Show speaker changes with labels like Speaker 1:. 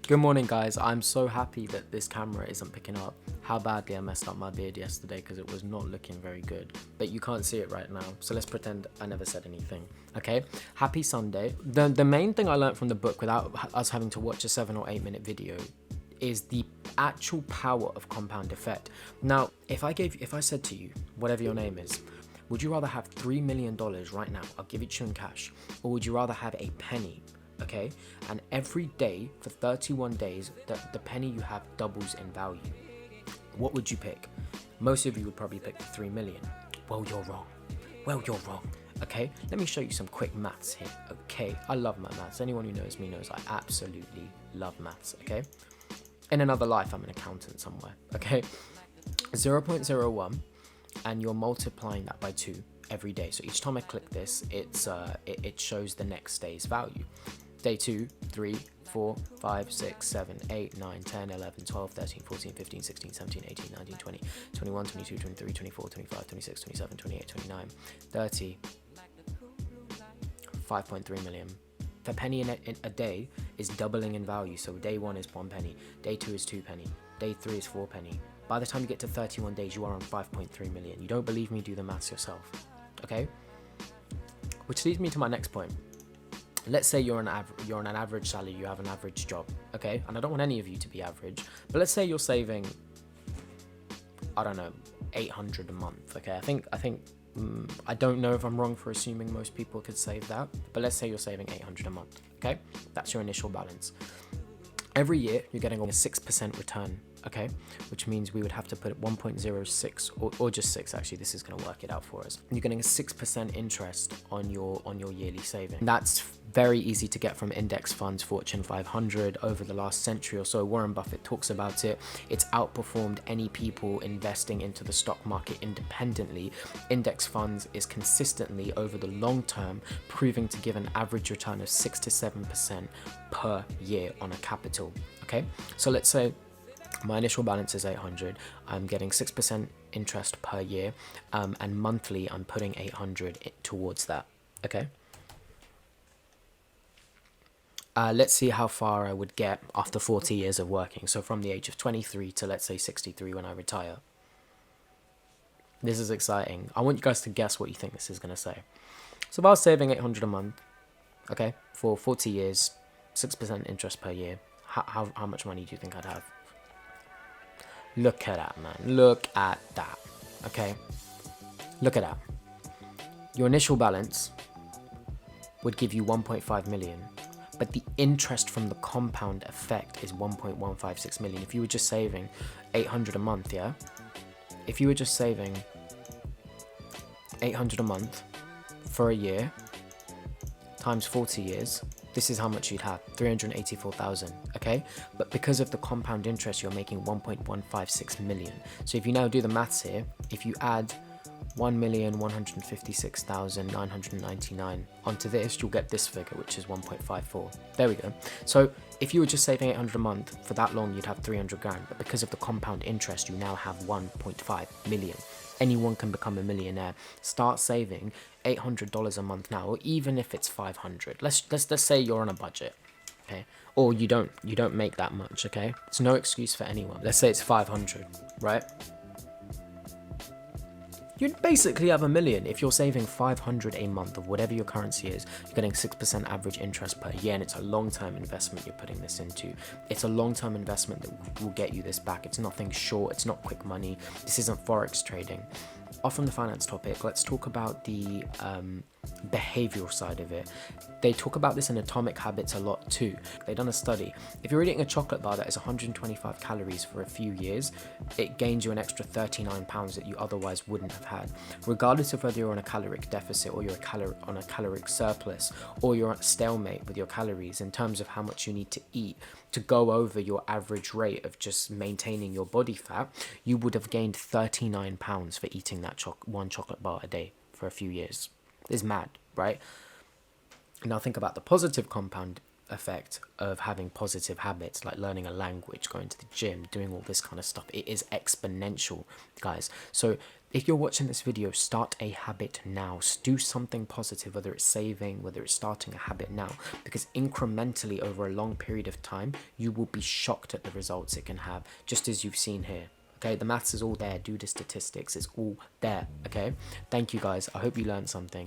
Speaker 1: Good morning, guys. I'm so happy that this camera isn't picking up how badly I messed up my beard yesterday because it was not looking very good. But you can't see it right now, so let's pretend I never said anything. Okay? Happy Sunday. The main thing I learned from the book without us having to watch a 7 or 8 minute video is the actual power of compound effect. Now, if I said to you, whatever your name is, would you rather have $3 million right now? I'll give it to you in cash. Or would you rather have a penny? Okay, and every day for 31 days the penny you have doubles in value. What would you pick? Most of you would probably pick the 3 million. Well, you're wrong. Okay, let me show you some quick maths here. Okay, I love my maths. Anyone who knows me knows I absolutely love maths. Okay, in another life I'm an accountant somewhere. Okay, 0.01, and you're multiplying that by 2 every day. So each time I click this, it shows the next day's value. Day 2, 3, 4, 5, 6, 7, 8, 9, 10, 11, 12, 13, 14, 15, 16, 17, 18, 19, 20, 21, 22, 23, 24, 25, 26, 27, 28, 29, 30, 5.3 million. A penny in a day is doubling in value. So day 1 is 1 penny, day 2 is 2 penny, day 3 is 4 penny. By the time you get to 31 days, you are on 5.3 million. You don't believe me? Do the maths yourself. Okay? Which leads me to my next point. Let's say you're on an average salary, you have an average job, okay? And I don't want any of you to be average, but let's say you're saving, I don't know, 800 a month, okay? I don't know if I'm wrong for assuming most people could save that, but let's say you're saving 800 a month, okay? That's your initial balance. Every year, you're getting a 6% return, okay? Which means we would have to put 1.06 or just 6, actually. This is going to work it out for us. You're getting a 6% interest on your yearly saving. That's very easy to get from index funds, Fortune 500 over the last century or so. Warren Buffett talks about it. It's outperformed any people investing into the stock market independently. Index funds is consistently over the long term proving to give an average return of 6 to 7% per year on a capital. Okay, so let's say my initial balance is 800. I'm getting 6% interest per year, and monthly I'm putting 800 towards that. Okay. Let's see how far I would get after 40 years of working. So from the age of 23 to, let's say, 63 when I retire. This is exciting. I want you guys to guess what you think this is going to say. So if I was saving 800 a month, okay, for 40 years, 6% interest per year, how much money do you think I'd have? Look at that, man. Look at that. Okay? Look at that. Your initial balance would give you 1.5 million. But the interest from the compound effect is 1.156 million. If you were just saving 800 a month, yeah? If you were just saving 800 a month for a year, times 40 years, this is how much you'd have, 384,000, okay? But because of the compound interest, you're making 1.156 million. So if you now do the maths here, if you add 1,156,999 onto this, you'll get this figure, which is 1.54. There we go. So if you were just saving 800 a month for that long, you'd have 300 grand. But because of the compound interest, you now have 1.5 million. Anyone can become a millionaire. Start saving $800 a month now, or even if it's 500. Let's say you're on a budget, okay? Or you don't make that much, okay? It's no excuse for anyone. Let's say it's 500, right? You'd basically have $1 million if you're saving 500 a month of whatever your currency is. You're getting 6% average interest per year, and it's a long-term investment you're putting this into. It's a long-term investment that will get you this back. It's nothing short. It's not quick money. This isn't forex trading. Off from the finance topic, let's talk about the behavioral side of it. They talk about this in Atomic Habits a lot too. They've done a study. If you're eating a chocolate bar that is 125 calories for a few years, it gains you an extra 39 pounds that you otherwise wouldn't have had. Regardless of whether you're on a caloric deficit or you're on a caloric surplus, or you're at stalemate with your calories in terms of how much you need to eat to go over your average rate of just maintaining your body fat, you would have gained 39 pounds for eating that one chocolate bar a day for a few years. It's mad, right? Now think about the positive compound effect of having positive habits, like learning a language, going to the gym, doing all this kind of stuff. It is exponential, guys. So if you're watching this video, start a habit now. Do something positive, whether it's saving, whether it's starting a habit now, because incrementally over a long period of time, you will be shocked at the results it can have, just as you've seen here. Okay, the maths is all there. Do the statistics, it's all there. Okay, thank you guys. I hope you learned something.